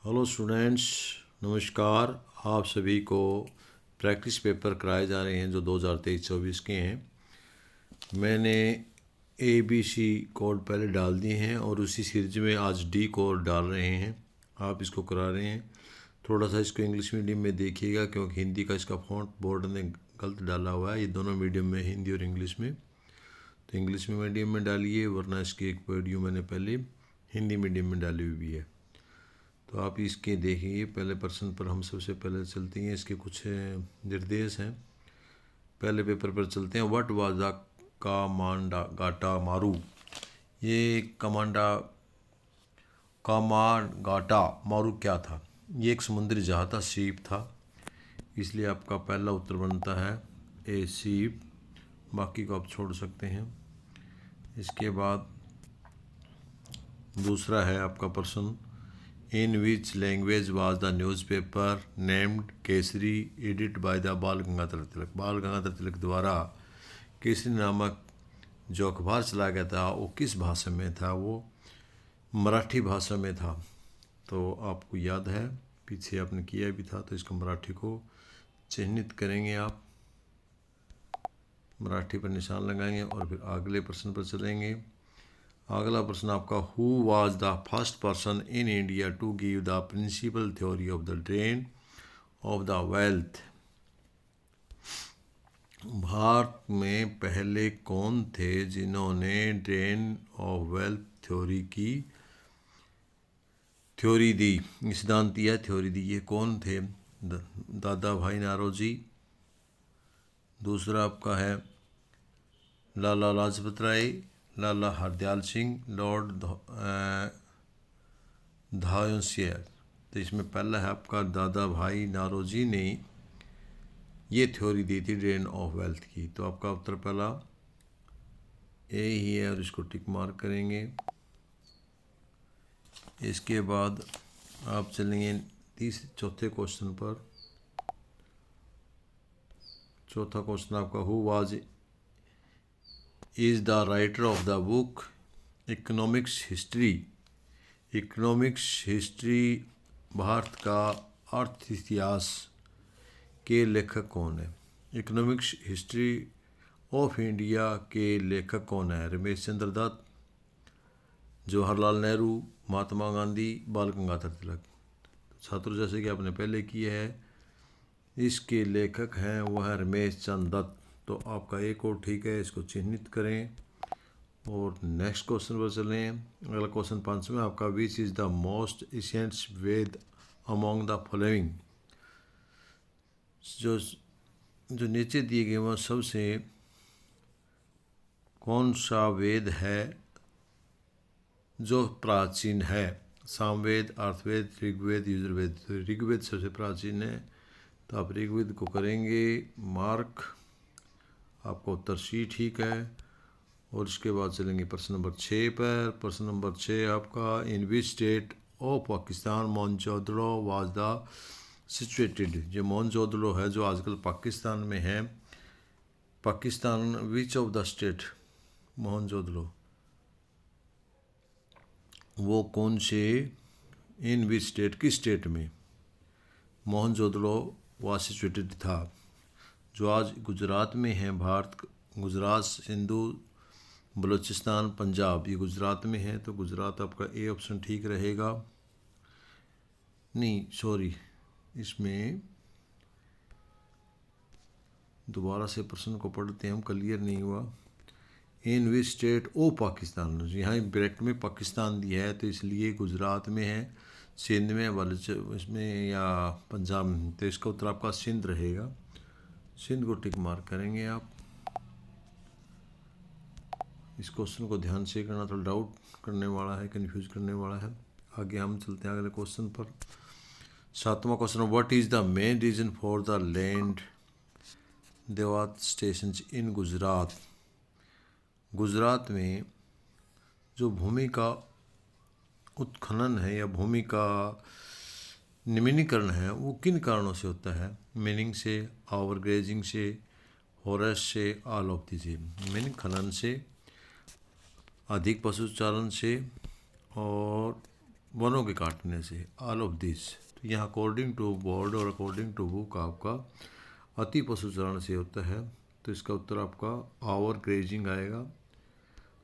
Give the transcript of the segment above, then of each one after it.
Hello students, नमस्कार। आप सभी को प्रैक्टिस पेपर कराए जा रहे हैं जो 2023-24 के हैं। मैंने ABC कोड पहले डाल दिए हैं और उसी सीरीज में आज D कोड डाल रहे हैं। आप इसको करा रहे हैं। थोड़ा सा इसको इंग्लिश मीडियम में देखिएगा क्योंकि हिंदी का इसका फॉन्ट बोर्ड ने गलत डाला हुआ है। ये दोनों मीडियम में, हिंदी और इंग्लिश में, तो इंग्लिश में मीडियम में डालिए, वरना इसकी एक वीडियो मैंने पहले हिंदी मीडियम में डाली हुई है। तो आप इसके देखिए। पहले प्रश्न पर हम सबसे पहले चलते हैं। इसके कुछ निर्देश हैं। पहले पेपर पर चलते हैं। व्हाट वाज द कामांडा गाटा मारू। ये कामागाटा मारू क्या था? ये एक समुद्री जहाज था, सीप था। इसलिए आपका पहला उत्तर बनता है ए सीप। बाकी को आप छोड़ सकते हैं। इसके बाद दूसरा है आपका प्रश्न, in which language was the newspaper named Kesari edit by the Bal Gangadhar तिलक। बाल गंगाधर तिलक द्वारा केसरी नामक जो अखबार चलाया गया था वो किस भाषा में था? वो मराठी भाषा में था। तो आपको याद है, पीछे आपने किया भी था। तो इसको मराठी को चिन्हित करेंगे आप, मराठी पर निशान लगाएंगे और फिर अगले प्रश्न पर चलेंगे। अगला प्रश्न आपका, who was the first person in India to give the principle theory of the drain of the wealth. Bharat में पहले कौन थे जिन्होंने ड्रेन ऑफ वेल्थ थ्योरी दी? सिद्धांत दिया, थ्योरी दी। ये कौन थे? दादा भाई नारोजी। दूसरा आपका है लाला लाजपत राय, लाला हरदयाल सिंह, लॉर्ड धायंसियर। तो इसमें पहला है आपका दादा भाई नारोजी ने ये थ्योरी दी थी ड्रेन ऑफ वेल्थ की। तो आपका उत्तर पहला ए ही है और इसको टिक मार्क करेंगे। इसके बाद आप चलेंगे चौथे क्वेश्चन पर। चौथा क्वेश्चन आपका, who was is the writer of the book economics history. Economics history, Bharat का अर्थ इतिहास के लेखक कौन है? इकोनॉमिक्स हिस्ट्री ऑफ इंडिया के लेखक कौन है? रमेश चंद्र दत्त, जवाहरलाल नेहरू, महात्मा गांधी, बाल गंगाधर तिलक। छात्रों, जैसे कि आपने पहले किया है, इसके लेखक हैं वह है रमेश चंद्र दत्त। तो आपका एक और ठीक है, इसको चिन्हित करें और नेक्स्ट क्वेश्चन पर चलें। अगला क्वेश्चन 5 में आपका, which is the most ancient Veda among the following. जो नीचे दिए गए वह सबसे कौन सा वेद है जो प्राचीन है? सामवेद, अर्थवेद, ऋग्वेद, यजुर्वेद। तो ऋग्वेद सबसे प्राचीन है, तो आप ऋग्वेद को करेंगे मार्क। आपका उत्तर सी ठीक है। और इसके बाद चलेंगे प्रश्न नंबर 6 पर। प्रश्न नंबर 6 आपका, in which state of Pakistan Mohenjodaro was the situated. जो मोहनजोदड़ो है जो आजकल पाकिस्तान में है, Pakistan which of the state Mohenjodaro, वो कौन से, इन विच स्टेट, किस स्टेट में मोहनजोदड़ो वाज सिचुएटेड था? जो आज गुजरात में है। भारत, गुजरात, सिंधु, बलूचिस्तान, पंजाब, ये गुजरात में है। तो गुजरात आपका ए ऑप्शन ठीक रहेगा। नहीं, सॉरी, इसमें दोबारा से प्रश्न को पढ़ते हैं हम, क्लियर नहीं हुआ। इन विच स्टेट ओ पाकिस्तान, यहाँ ब्रैकेट में पाकिस्तान दिया है तो इसलिए गुजरात में है, सिंध में, इसमें या पंजाब में। तो इसका उत्तर आपका सिंध रहेगा। सिंध को टिक मार्क करेंगे आप। इस क्वेश्चन को ध्यान से करना, थोड़ा डाउट करने वाला है, कंफ्यूज करने वाला है। आगे हम चलते हैं अगले क्वेश्चन पर। 7वां question, what is the main reason for the land devastation in Gujarat. Gujarat में जो भूमि का उत्खनन है या भूमि का निम्नीकरण है वो किन कारणों से होता है? मीनिंग से, ओवरग्रेजिंग से, फॉरेस्ट से, ऑल ऑफ दीज। मीनिंग खनन से, अधिक पशुचारण से और वनों के काटने से, ऑल ऑफ दिस। तो यहाँ अकॉर्डिंग टू बोर्ड और अकॉर्डिंग टू बुक आपका अति पशुचारण से होता है। तो इसका उत्तर आपका ओवर ग्रेजिंग आएगा।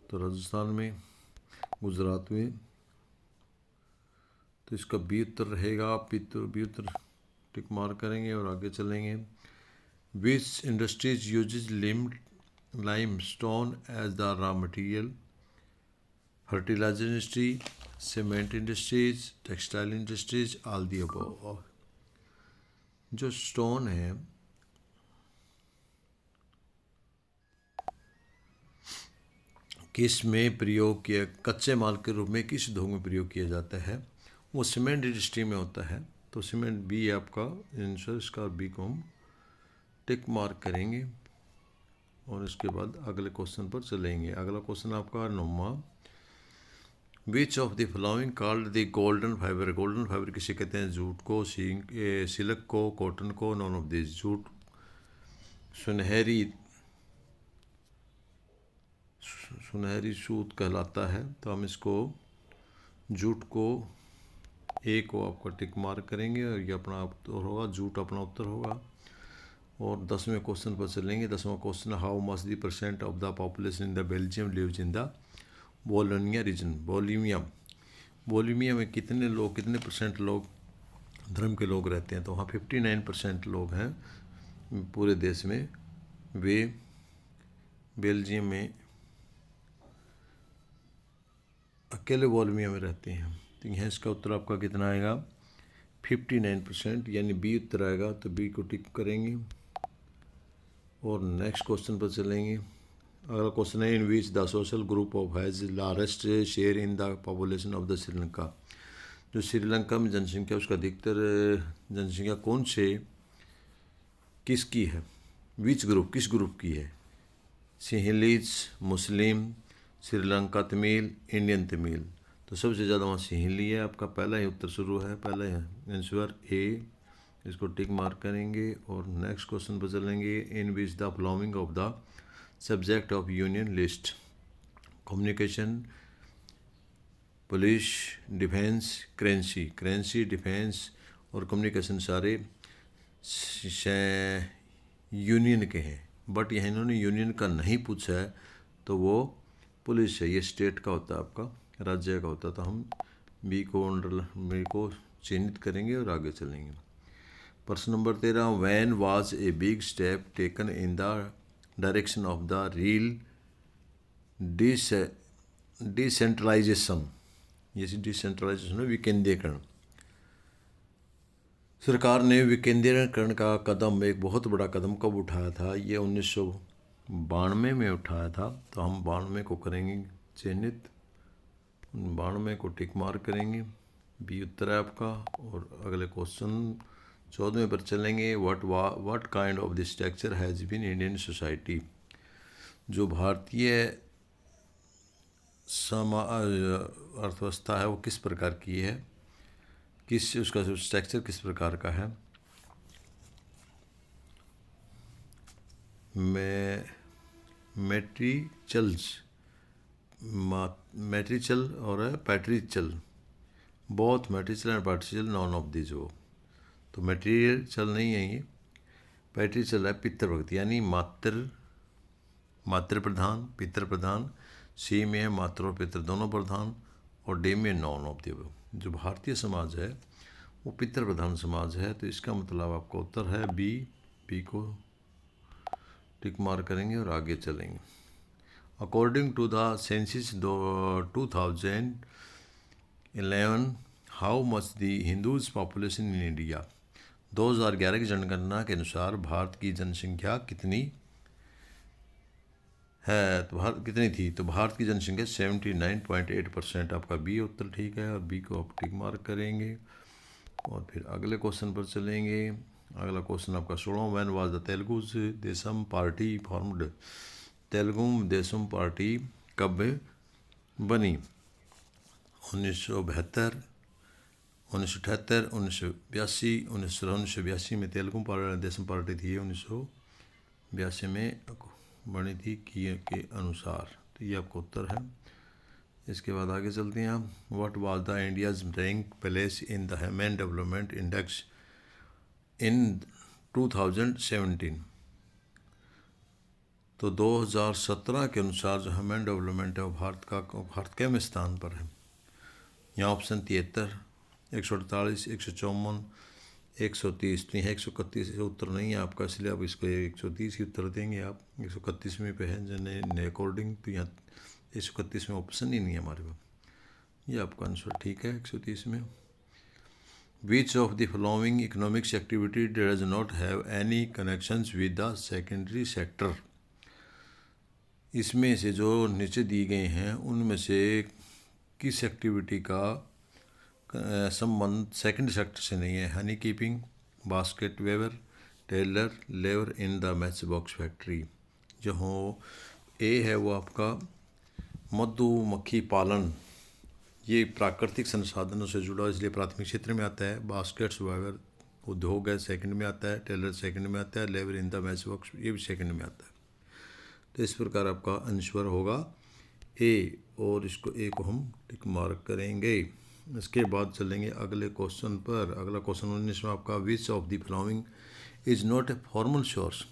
तो राजस्थान में, गुजरात में, तो इसका बी उत्तर रहेगा। आप बी उत्तर टिक मार्क करेंगे और आगे चलेंगे। Which industries uses limestone as the raw material? Fertiliser industry, cement industries, textile industries, all the above. जो स्टोन है किस में प्रयोग किया, कच्चे माल के रूप में किस उद्योग में प्रयोग किया जाता है? वो सीमेंट इंडस्ट्री में होता है। तो सीमेंट बी आपका आंसर, इसका बी को हम टिक मार्क करेंगे और इसके बाद अगले क्वेश्चन पर चलेंगे। अगला क्वेश्चन आपका 9वां। Which of the following called the golden fibre? Golden fibre किसे कहते हैं? जूट को, सिल्क को, कॉटन को, नॉन ऑफ दिस। जूट सुनहरी सूत कहलाता है। तो हम इसको जूट को ए को आपका टिक मार्क करेंगे और ये अपना उत्तर होगा, जूट अपना उत्तर होगा। और 10वें क्वेश्चन पर चलेंगे। 10वां question, how much the percent of the population in the Belgium lives in the Wallonia region? Wallonia में कितने परसेंट लोग धर्म के लोग रहते हैं? तो वहाँ 59% लोग हैं पूरे देश में। वे बेल्जियम में अकेले वोलोनिया में रहते हैं। तो यहाँ इसका उत्तर आपका कितना आएगा? 59%, यानी बी उत्तर आएगा। तो बी को टिक करेंगे और नेक्स्ट क्वेश्चन पर चलेंगे। अगला क्वेश्चन है, in which the social group of has largest share in the population of the Sri Lanka? जो श्रीलंका में जनसंख्या, उसका अधिकतर जनसंख्या कौन से किसकी है? विच ग्रुप, किस ग्रुप की है? सिंहलीज, मुस्लिम, श्रीलंका तमिल, इंडियन तमिल। तो सबसे ज़्यादा वहाँ सिंहली है। आपका पहला ही उत्तर शुरू है, पहला ही आंसर ए, इसको टिक मार्क करेंगे और नेक्स्ट क्वेश्चन पर चलेंगे। In which the following of the subject of union list? Communication, police, defence, currency, defence और कम्युनिकेशन सारे यूनियन के हैं। बट यहाँ इन्होंने यूनियन का नहीं पूछा है, तो वो पुलिस है। ये स्टेट का होता है, आपका राज्य का होता है। तो हम बी को चिन्हित करेंगे और आगे चलेंगे। प्रश्न number 13, when was a big step taken in the direction of the real decentralisation? ये डिसेंट्रलाइजेशन है विकेंद्रीकरण। सरकार ने विकेंद्रीकरण का कदम, एक बहुत बड़ा कदम कब उठाया था? ये 1992 में उठाया था। तो हम 92 को करेंगे चिन्हित, 92 को टिक मार्क करेंगे। बी उत्तर है आपका। और अगले क्वेश्चन 14वें पर चलेंगे। What kind of the structure has been Indian society? जो भारतीय अर्थव्यवस्था है वो किस प्रकार की है? उसका स्ट्रक्चर किस प्रकार का है? मैट्रिचल और patriarchal, both matriarchal and patriarchal, none of this. वो तो मैट्रियल चल नहीं है, ये पैट्रिचल है पितृभक्ति, यानी मातृ प्रधान, पितृ प्रधान। सी में है मातृ और पितृ दोनों प्रधान और डी में नॉन ऑफ द। जो भारतीय समाज है वो पितृ प्रधान समाज है। तो इसका मतलब आपका उत्तर है बी को टिक मार्क करेंगे और आगे चलेंगे। According to the census 2011, how much the Hindus population in India? 2011 की जनगणना के अनुसार भारत की जनसंख्या कितनी है? तो भारत कितनी थी? तो भारत की जनसंख्या 79.8%। आपका बी उत्तर ठीक है और बी को आप टिक मार्क करेंगे और फिर अगले क्वेश्चन पर चलेंगे। अगला क्वेश्चन आपका 16, when was the Telugu Desam party formed? Telugu Desam party कब बनी? 1972, 1978, 1982, 1982 में तेलुगु देशम पार्टी थी। 1982 में बनी थी के अनुसार। तो ये आपका उत्तर है। इसके बाद आगे चलते हैं आप। What was the India's rank place in the human development index in 2017। तो 2017 के अनुसार जो ह्यूमन डेवलपमेंट है वो भारत के स्थान पर है। यहाँ ऑप्शन 73, 148, 154, 130। तो यहाँ 131 उत्तर नहीं है आपका, इसलिए आप इसको 130 ही उत्तर देंगे आप। 131वें पे है जने अकॉर्डिंग, तो यहाँ 131 में ऑप्शन ही नहीं है हमारे पास। ये आपका आंसर ठीक है 130 में। विच of the following economics activity does not have any connections with the secondary sector. इसमें से जो नीचे दी गए हैं उनमें से किस एक्टिविटी का संबंध सेकंड सेक्टर से नहीं है। Honey keeping, basket weaver, tailor, labour in the match box factory. जो हो ए है वो आपका मधुमक्खी पालन, ये प्राकृतिक संसाधनों से जुड़ा इसलिए प्राथमिक क्षेत्र में आता है। बास्केट्स वेवर उद्योग है, सेकंड में आता है। टेलर सेकंड में आता है। Labour in the match box ये भी सेकंड में आता है। तो इस प्रकार आपका आंसर होगा ए, और इसको ए को हम टिक मार्क करेंगे। इसके बाद चलेंगे अगले क्वेश्चन पर। अगला क्वेश्चन 19 में आपका विच of the following is not a formal source.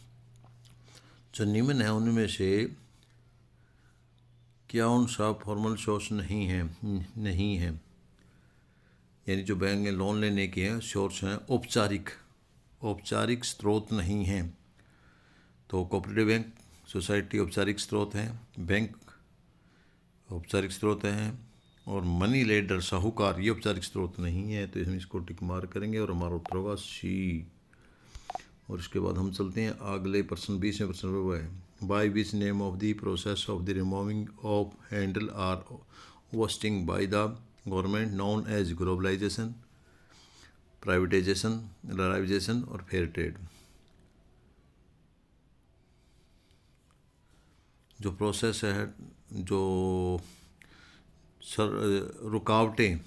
जो निम्न है उनमें से क्या उन सा फॉर्मल सोर्स नहीं है, यानी जो बैंक में लोन लेने के हैं सोर्स हैं औपचारिक स्रोत नहीं हैं। तो कोऑपरेटिव बैंक, सोसाइटी औपचारिक स्रोत हैं, बैंक औपचारिक स्रोत हैं, और मनी लेंडर साहूकार ये औपचारिक स्रोत नहीं है। तो इसमें इसको टिक मार्क करेंगे और हमारा उत्तर होगा सी। और इसके बाद हम चलते हैं अगले प्रश्न 20वें प्रश्न पर। वो है by which name of the process of the removing of handle or wasting by the government known as globalisation, privatisation, liberalisation और फेयर ट्रेड। जो प्रोसेस है, जो रुकावटें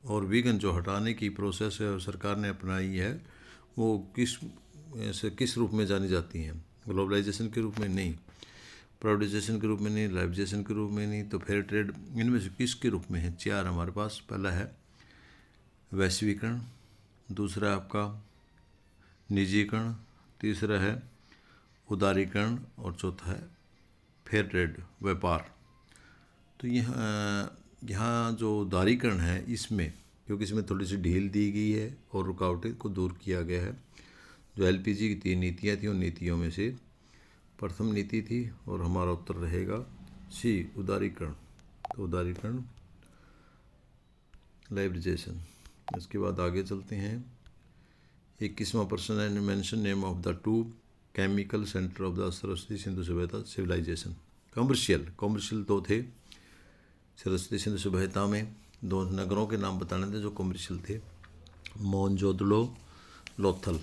और विघ्न जो हटाने की प्रोसेस है सरकार ने अपनाई है, वो किस रूप में जानी जाती हैं। ग्लोबलाइजेशन के रूप में नहीं, प्राइवेटाइजेशन के रूप में नहीं, लाइबलाइजेशन के रूप में नहीं, तो फेयर ट्रेड। इनमें से किसके रूप में है? चार हमारे पास। पहला है वैश्वीकरण, दूसरा आपका निजीकरण, तीसरा है उदारीकरण और चौथा है फेयर ट्रेड, व्यापार। तो यहाँ जो उदारीकरण है इसमें, क्योंकि इसमें थोड़ी सी ढील दी गई है और रुकावटें को दूर किया गया है। जो एलपीजी की 3 नीतियाँ थी उन नीतियों में से प्रथम नीति थी, और हमारा उत्तर रहेगा सी, उदारीकरण। तो उदारीकरण, लाइबलाइजेशन। इसके बाद आगे चलते हैं। 21वां प्रश्न है mention name of the two chemical centre of the Saraswati Sindhu सभ्यता सिविलाइजेशन। कॉमर्शियल तो थे सरस्वती सिंधु सभ्यता में, 2 नगरों के नाम बताने थे जो कॉमर्शियल थे, मोहनजोदड़ो, लोथल।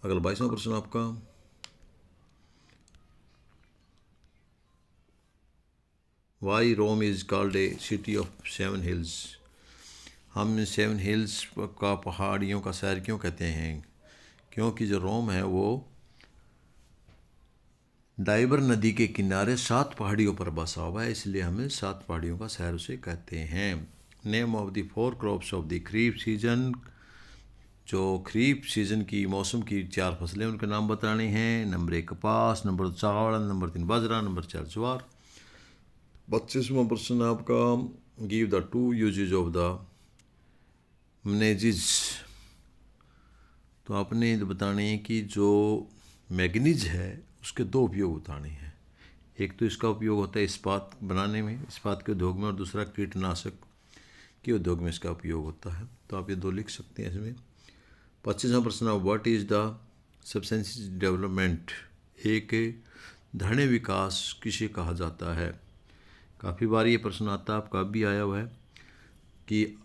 अगला 22वां प्रश्न आपका why Rome is called a city of 7 hills. हम 7 हिल्स का, पहाड़ियों का शहर क्यों कहते हैं? क्योंकि जो रोम है वो डाइबर नदी के किनारे 7 पहाड़ियों पर बसा हुआ है, इसलिए हमें 7 पहाड़ियों का शहर उसे कहते हैं। Name of the 4 crops of the kharif season. जो खरीफ सीजन की मौसम की 4 फसलें उनके नाम बताने हैं। नंबर 1 कपास, नंबर 2 चावल, नंबर 3 बाजरा, नंबर 4 ज्वार। 25वां प्रश्न आपका give the 2 uses of the manganese. तो आपने बताने हैं कि जो मैग्नीज है उसके 2 उपयोग बताने हैं। एक तो इसका उपयोग होता है इस्पात बनाने में, इस्पात के उद्योग में, और दूसरा कीटनाशक के उद्योग में इसका उपयोग होता है। तो आप ये 2 लिख सकते हैं इसमें। 25वां प्रश्न, what is the substantial development. एक धन्य विकास किसे कहा जाता है? काफ़ी बार ये प्रश्न आता है, आपका भी आया हुआ है कि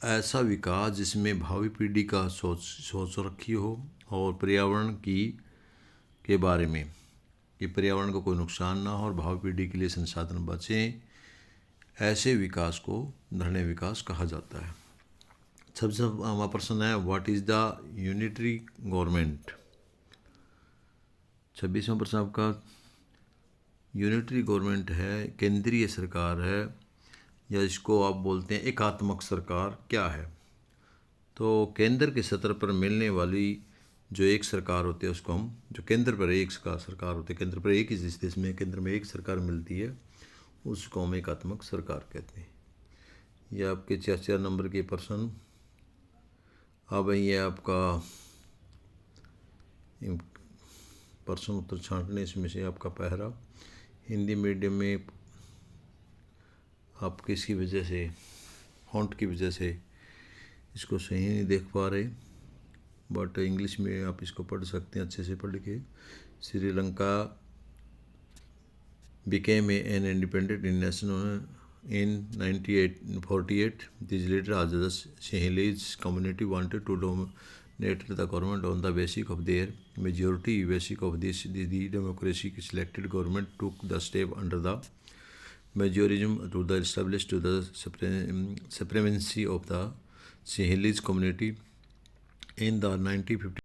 ऐसा विकास जिसमें भावी पीढ़ी का सोच रखी हो और पर्यावरण के बारे में, कि पर्यावरण को कोई नुकसान ना हो और भावी पीढ़ी के लिए संसाधन बचें, ऐसे विकास को धन्य विकास कहा जाता है। सबसे हमारा प्रश्न है what is the unitary government. 26वां प्रश्न आपका यूनिटरी गवर्नमेंट है, केंद्रीय सरकार है, या इसको आप बोलते हैं एकात्मक सरकार क्या है। तो केंद्र के सतर पर मिलने वाली जो एक सरकार होती है उसको हम, जो केंद्र पर एक सरकार होती है, केंद्र पर एक ही, जिस देश में केंद्र में एक सरकार मिलती है उसको हम एकात्मक सरकार कहते हैं। ये आपके 4 नंबर के प्रश्न। अब ये आपका प्रश्न उत्तर छांटने, इसमें से आपका पहला, हिंदी मीडियम में आप किसी वजह से, फॉन्ट की वजह से इसको सही नहीं देख पा रहे, बट इंग्लिश में आप इसको पढ़ सकते हैं अच्छे से पढ़ के। Sri Lanka became an independent nation in 1948. These later as the Sinhalese community wanted to dominate the government on the basis of their majority. Basic of this, the democracy selected government took the step under the majorism to the establish to the supremacy of the Sinhalese community in the 1950